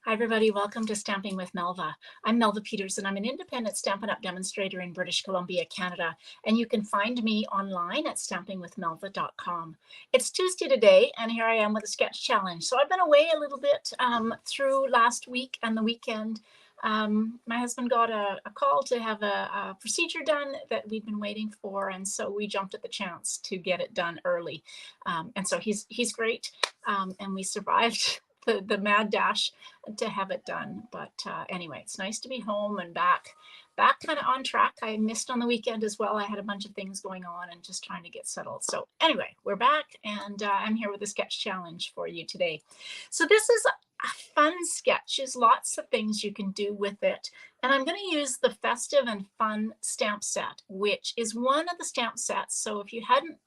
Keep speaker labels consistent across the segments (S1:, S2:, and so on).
S1: Hi, everybody. Welcome to Stamping with Melva. I'm Melva Peters, and I'm an independent Stampin' Up! Demonstrator in British Columbia, Canada. And you can find me online at stampingwithmelva.com. It's Tuesday today, and here I am with a sketch challenge. So I've been away a little bit through last week and the weekend. My husband got a call to have a procedure done that we'd been waiting for, and so we jumped at the chance to get it done early. And so he's great, and we survived the mad dash to have it done. But anyway, it's nice to be home and back kind of on track. I missed on the weekend as well. I had a bunch of things going on and just trying to get settled. So anyway, we're back, and I'm here with a sketch challenge for you today. So this is a fun sketch. There's lots of things you can do with it. And I'm going to use the Festive and Fun stamp set, which is one of the stamp sets. So if you hadn't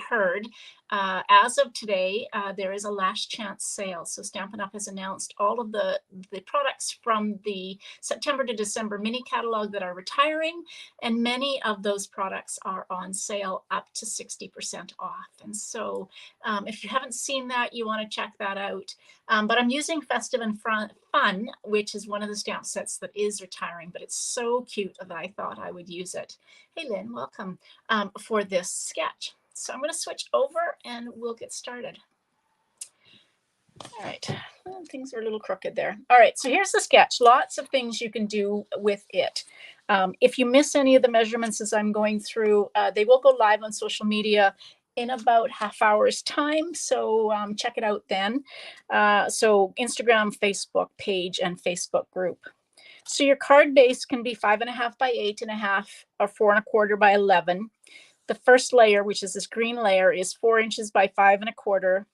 S1: heard, as of today, there is a last chance sale. So Stampin' Up! Has announced all of the products from the September to December mini catalog that are retiring, and many of those products are on sale up to 60% off. And so if you haven't seen that, you want to check that out. But I'm using Festive and Fun, which is one of the stamp sets that is retiring, but it's so cute that I thought I would use it. Hey, Lynn, welcome, for this sketch. So I'm going to switch over and we'll get started. All right, well, things are a little crooked there. All right, so here's the sketch. Lots of things you can do with it. If you miss any of the measurements as I'm going through, they will go live on social media in about half hour's time. So check it out then. So Instagram, Facebook page, and Facebook group. So your card base can be 5.5 by 8.5 or 4.25 by 11. The first layer, which is this green layer, is 4 inches by 5.25.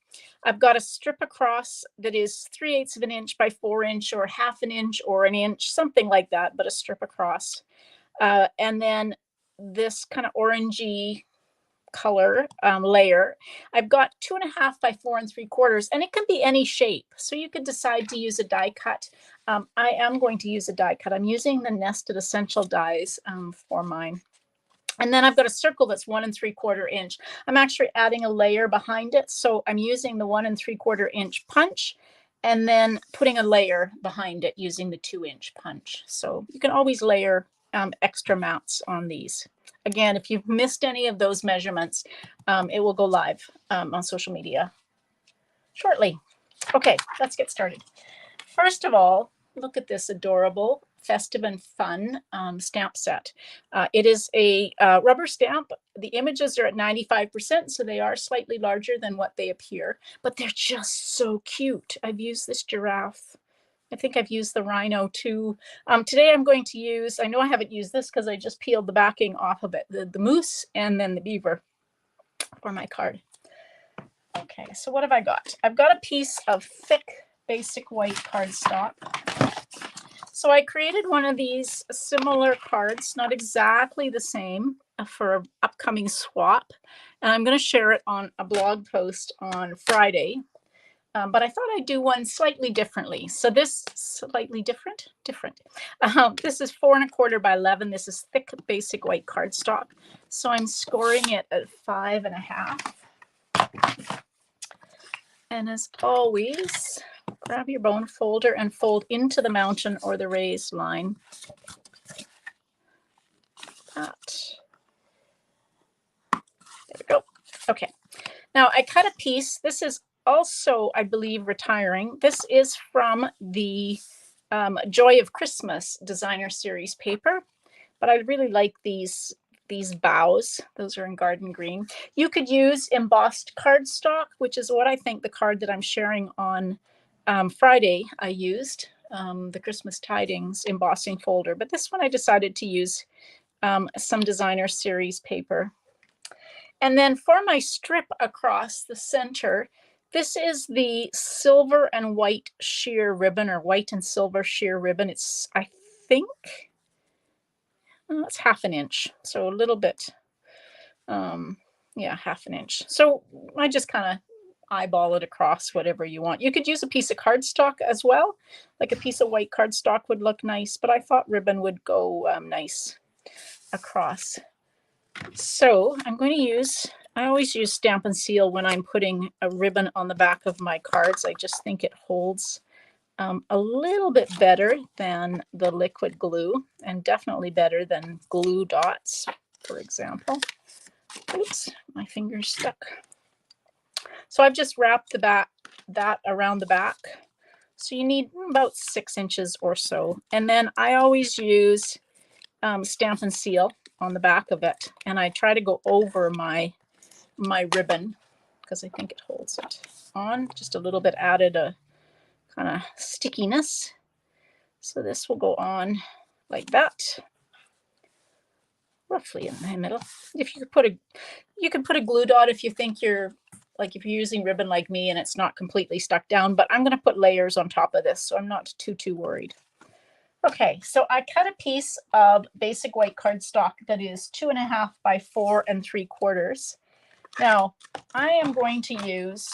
S1: I've got a strip across that is 3/8 of an inch by 4 inch, or 1/2 an inch or an inch, something like that, but a strip across. And then this kind of orangey color layer, I've got 2.5 by 4 3/4, and it can be any shape. So you could decide to use a die cut. I am going to use a die cut. I'm using the Nested Essential dies for mine. And then I've got a circle that's 1 3/4 inch. I'm actually adding a layer behind it. So I'm using the 1 3/4 inch punch and then putting a layer behind it using the 2-inch punch. So you can always layer extra mats on these. Again, if you've missed any of those measurements, it will go live on social media shortly. Okay, let's get started. First of all, look at this adorable Festive and Fun stamp set. It is a rubber stamp. The images are at 95%, so they are slightly larger than what they appear, but they're just so cute. I've used this giraffe. I think I've used the rhino too. Today I'm going to use, I know I haven't used this because I just peeled the backing off of it, the moose and then the beaver for my card. Okay, so what have I got? I've got a piece of thick basic white cardstock. So I created one of these similar cards, not exactly the same, for an upcoming swap. And I'm going to share it on a blog post on Friday. But I thought I'd do one slightly differently. So this slightly different. This is 4.25 by 11. This is thick basic white cardstock. So I'm scoring it at 5.5. And as always, grab your bone folder and fold into the mountain or the raised line. That. There we go. Okay. Now I cut a piece. This is also, I believe, retiring. This is from the Joy of Christmas designer series paper, but I really like these bows. Those are in garden green. You could use embossed cardstock, which is what I think the card that I'm sharing on Friday I used, the Christmas Tidings embossing folder. But this one I decided to use some designer series paper. And then for my strip across the center, this is the silver and white sheer ribbon, or white and silver sheer ribbon. It's, I think, it's 1/2 an inch, so a little bit, yeah, 1/2 an inch. So I just kind of eyeball it across, whatever you want. You could use a piece of cardstock as well, like a piece of white cardstock would look nice, but I thought ribbon would go nice across. So I'm going to use, I always use Stampin' Seal when I'm putting a ribbon on the back of my cards. I just think it holds a little bit better than the liquid glue, and definitely better than glue dots, for example. Oops, my finger's stuck. So I've just wrapped that around the back. So you need about 6 inches or so. And then I always use Stamp and Seal on the back of it. And I try to go over my ribbon because I think it holds it on. Just a little bit added a kind of stickiness. So this will go on like that, roughly in the middle. If you could put a glue dot if you think you're like, if you're using ribbon like me and it's not completely stuck down, but I'm going to put layers on top of this, so I'm not too worried. Okay, so I cut a piece of basic white cardstock that is 2.5 by 4 3/4. Now I am going to use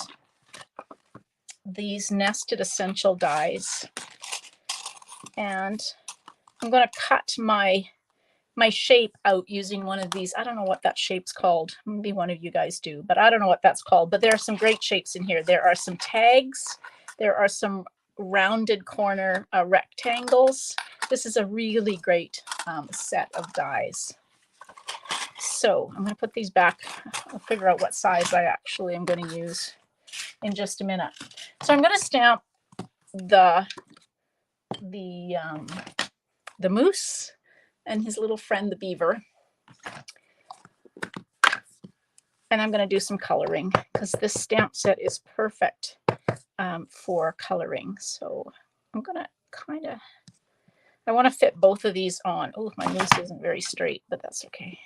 S1: these nested essential dies, and I'm going to cut my shape out using one of these. I don't know what that shape's called. Maybe one of you guys do, but I don't know what that's called. But there are some great shapes in here. There are some tags. There are some rounded corner rectangles. This is a really great set of dies. So I'm going to put these back. I'll figure out what size I actually am going to use in just a minute. So I'm going to stamp the moose and his little friend, the beaver. And I'm going to do some coloring because this stamp set is perfect for coloring. So I'm going to I want to fit both of these on. Oh, my moose isn't very straight, but that's okay.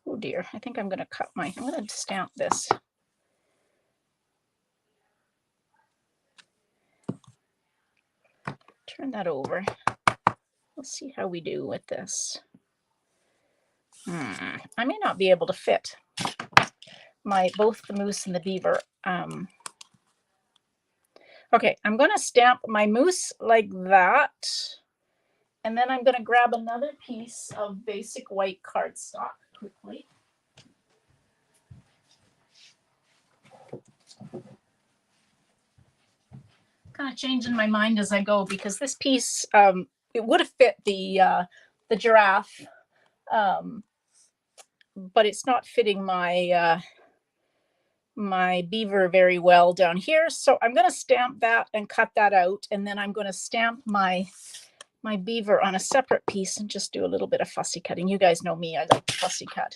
S1: Oh dear, I think I'm going to I'm going to stamp this. Turn that over. Let's see how we do with this. I may not be able to fit both the moose and the beaver. Okay, I'm going to stamp my moose like that. And then I'm going to grab another piece of basic white cardstock quickly. Kind of changing my mind as I go because this piece, it would have fit the giraffe, but it's not fitting my my beaver very well down here. So I'm going to stamp that and cut that out, and then I'm going to stamp my beaver on a separate piece and just do a little bit of fussy cutting. You guys know me, I like to fussy cut.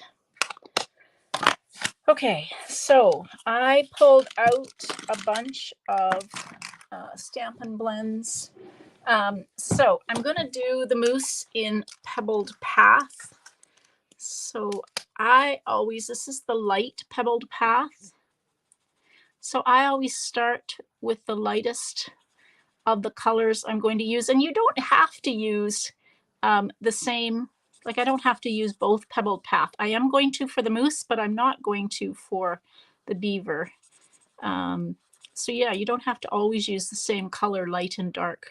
S1: Okay, so I pulled out a bunch of Stampin' Blends. So I'm going to do the moose in Pebbled Path. So this is the light Pebbled Path. So I always start with the lightest of the colors I'm going to use. And you don't have to use the same, like I don't have to use both Pebbled Path. I am going to for the moose, but I'm not going to for the beaver. So yeah, you don't have to always use the same color, light and dark,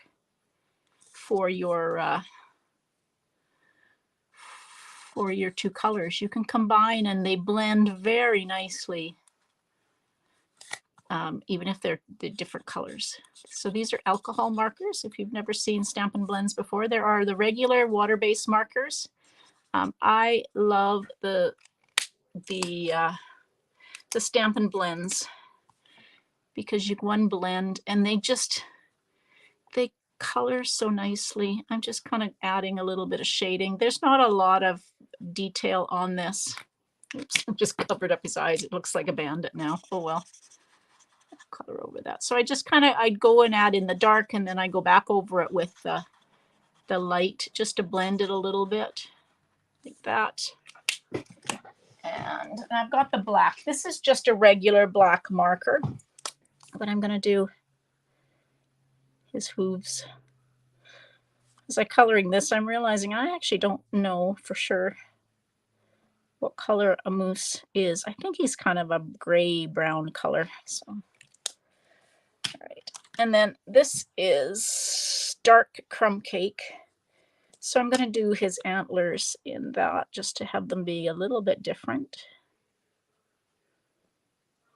S1: for your two colors. You can combine and they blend very nicely, even if they're the different colors. So these are alcohol markers. If you've never seen Stampin' Blends before, there are the regular water-based markers. I love the Stampin' Blends because you one blend and they color so nicely. I'm just kind of adding a little bit of shading. There's not a lot of detail on this. Oops, I just covered up his eyes. It looks like a bandit now. Oh well. I'll color over that. So I just I go and add in the dark, and then I go back over it with the light just to blend it a little bit like that. And I've got the black. This is just a regular black marker, but I'm going to do his hooves. As I'm coloring this, I'm realizing I actually don't know for sure what color a moose is. I think he's kind of a gray brown color. So, all right. And then this is dark crumb cake. So I'm going to do his antlers in that just to have them be a little bit different.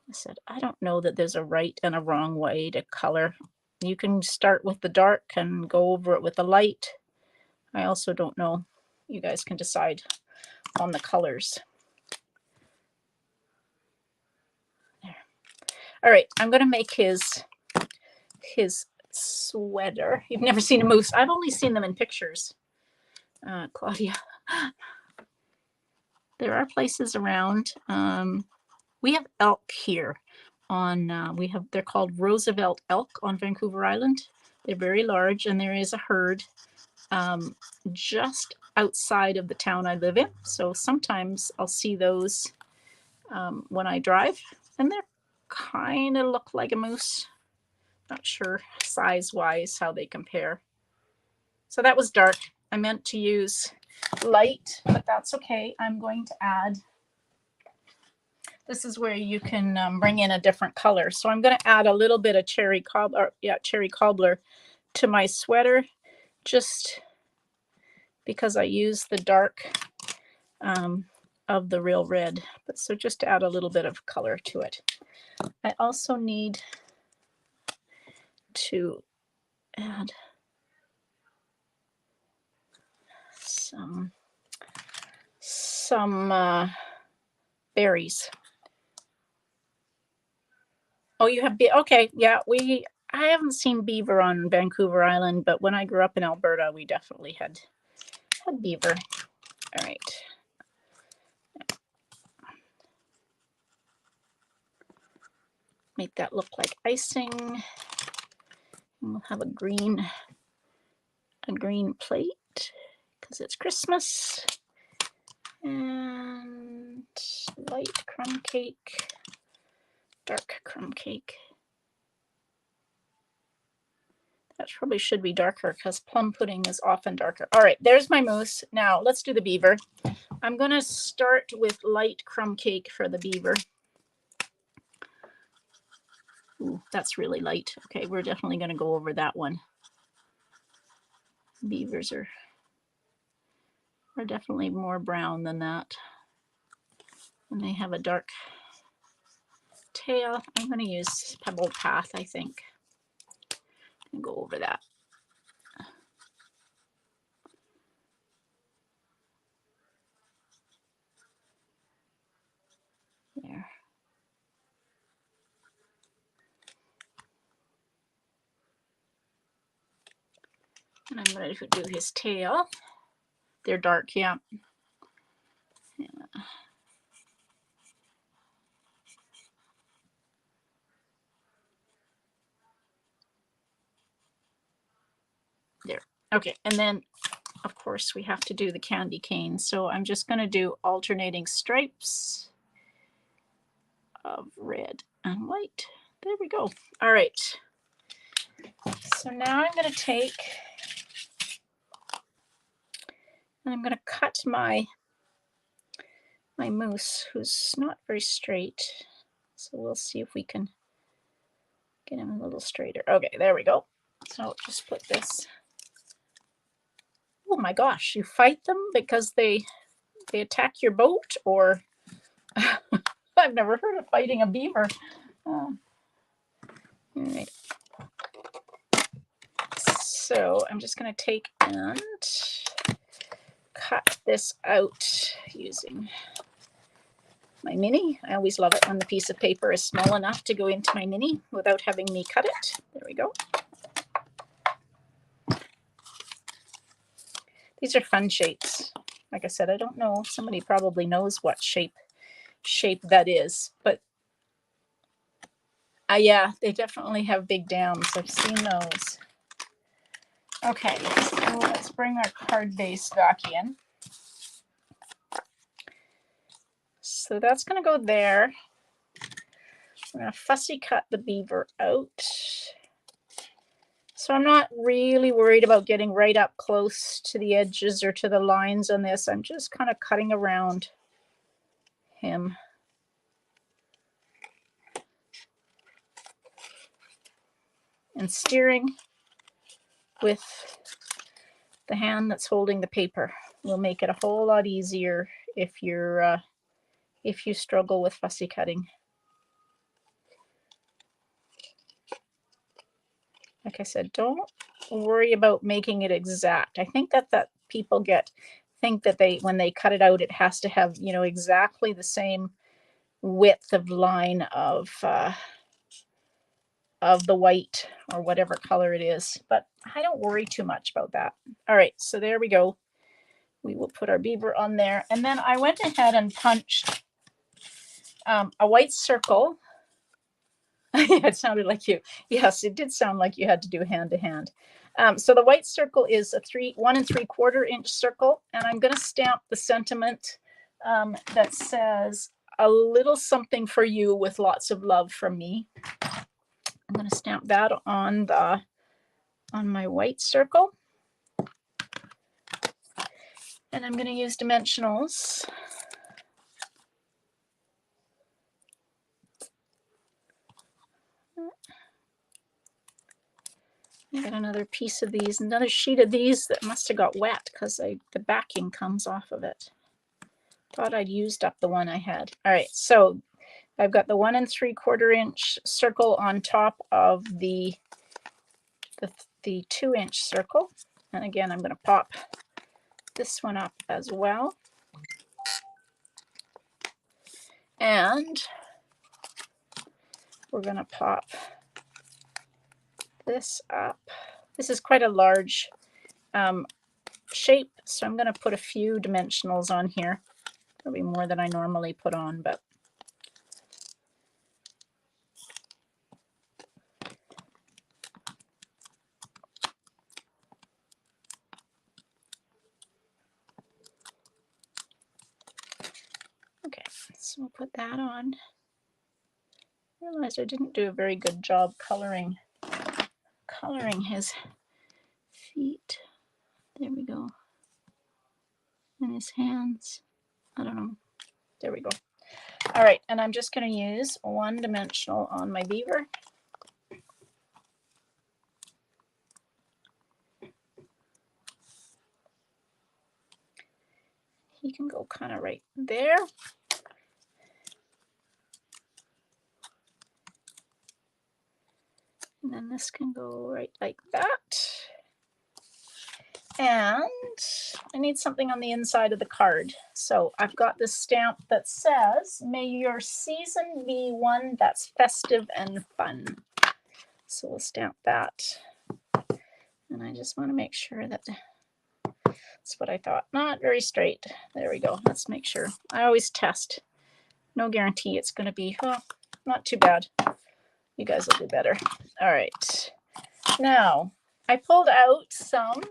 S1: I said, I don't know that there's a right and a wrong way to color. You can start with the dark and go over it with the light. I also don't know. You guys can decide on the colors. There. All right, I'm going to make his sweater. You've never seen a moose. I've only seen them in pictures. Claudia. There are places around. We have elk here on, they're called Roosevelt elk on Vancouver Island. They're very large, and there is a herd just outside of the town I live in. So sometimes I'll see those when I drive, and they're kind of look like a moose. Not sure size-wise how they compare. So that was dark. I meant to use light, but that's okay. I'm going to add, this is where you can bring in a different color. So I'm going to add a little bit of cherry cobbler to my sweater, just because I use the dark of the real red. But so just to add a little bit of color to it. I also need to add some berries. Oh, you have okay, yeah, I haven't seen beaver on Vancouver Island, but when I grew up in Alberta, we definitely had beaver. All right. Make that look like icing. And we'll have a green plate because it's Christmas. And light crumb cake, dark crumb cake. That probably should be darker because plum pudding is often darker. All right, there's my mousse. Now let's do the beaver. I'm going to start with light crumb cake for the beaver. Ooh, that's really light. Okay, we're definitely going to go over that one. Beavers are definitely more brown than that. And they have a dark tail. I'm going to use Pebbled Path, I think, and go over that. There. And I'm going to do his tail. They're dark, yeah. There. Okay, and then of course we have to do the candy cane. So I'm just going to do alternating stripes of red and white. There we go. All right. So now I'm going to take, and I'm going to cut my mousse, who's not very straight. So we'll see if we can get him a little straighter. Okay, there we go. So just put this. Oh my gosh, you fight them because they attack your boat, or I've never heard of fighting a beaver. All right. So I'm just going to take and cut this out using my mini. I always love it when the piece of paper is small enough to go into my mini without having me cut it. There we go. These are fun shapes. Like I said, I don't know. Somebody probably knows what shape that is, but yeah, they definitely have big dams. I've seen those. Okay, so let's bring our card base back in. So that's going to go there. I'm going to fussy cut the beaver out. So I'm not really worried about getting right up close to the edges or to the lines on this. I'm just kind of cutting around him. And steering with the hand that's holding the paper will make it a whole lot easier if you struggle with fussy cutting. like I said, don't worry about making it exact. I think that people think that when they cut it out, it has to have, you know, exactly the same width of line of the white or whatever color it is, but I don't worry too much about that. All right, so there we go. We will put our beaver on there. And then I went ahead and punched a white circle. Yeah, it sounded like you. Yes, it did sound like you had to do hand to hand. So the white circle is a 1 3/4 inch circle, and I'm going to stamp the sentiment that says a little something for you with lots of love from me. I'm going to stamp that on my white circle, and I'm going to use dimensionals. I got another piece of these, another sheet of these that must have got wet because the backing comes off of it. Thought I'd used up the one I had. All right, so I've got the 1 3/4 inch circle on top of the 2 inch circle. And again, I'm going to pop this one up as well. And we're going to pop this up. This is quite a large shape, so I'm going to put a few dimensionals on here. Probably more than I normally put on, but okay, so we'll put that on. I realized I didn't do a very good job coloring his feet. There we go. And his hands. I don't know. There we go. All right, and I'm just going to use one dimensional on my beaver. He can go kind of right there. And then this can go right like that. And I need something on the inside of the card. So I've got this stamp that says, "May your season be one that's festive and fun." So we'll stamp that. And I just want to make sure that that's what I thought. Not very straight. There we go. Let's make sure. I always test. No guarantee it's going to be, not too bad. You guys will do better. All right. Now, I pulled out some.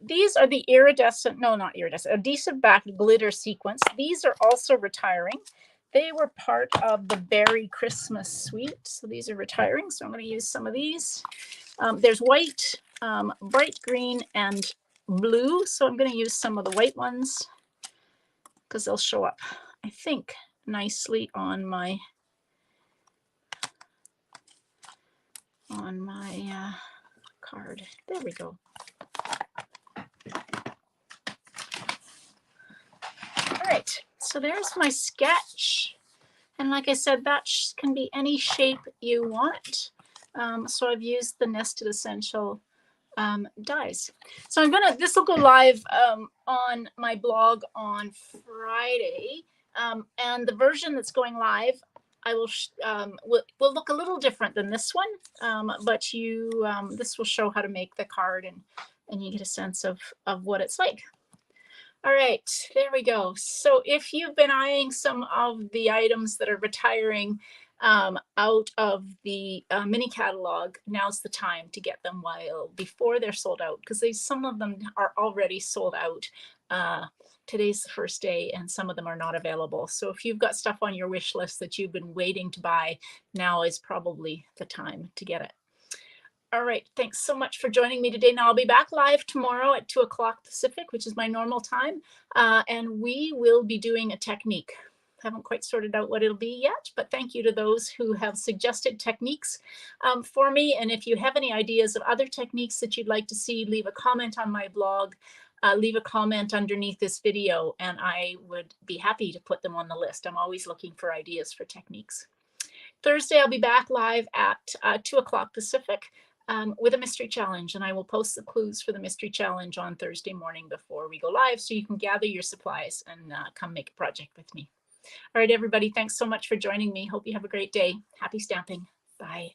S1: These are the adhesive back glitter sequence. These are also retiring. They were part of the Berry Christmas suite. So these are retiring. So I'm going to use some of these. There's white, bright green, and blue. So I'm going to use some of the white ones because they'll show up, I think, nicely on my card. There we go. All right, so there's my sketch. And like I said, that can be any shape you want. So I've used the Nested Essential dies. So this will go live on my blog on Friday. And the version that's going live, I will look a little different than this one, but this will show how to make the card, and you get a sense of what it's like. All right, there we go. So if you've been eyeing some of the items that are retiring out of the mini catalog, now's the time to get them before they're sold out, because some of them are already sold out. Today's the first day, and some of them are not available. So if you've got stuff on your wish list that you've been waiting to buy, now is probably the time to get it. All right, thanks so much for joining me today. Now I'll be back live tomorrow at 2 o'clock Pacific, which is my normal time, and we will be doing a technique. Haven't quite sorted out what it'll be yet, but thank you to those who have suggested techniques for me. And if you have any ideas of other techniques that you'd like to see, leave a comment on my blog, leave a comment underneath this video, and I would be happy to put them on the list. I'm always looking for ideas for techniques. Thursday, I'll be back live at 2 o'clock Pacific. with a mystery challenge. And I will post the clues for the mystery challenge on Thursday morning before we go live, so you can gather your supplies and come make a project with me. All right, everybody, thanks so much for joining me. Hope you have a great day. Happy stamping. Bye.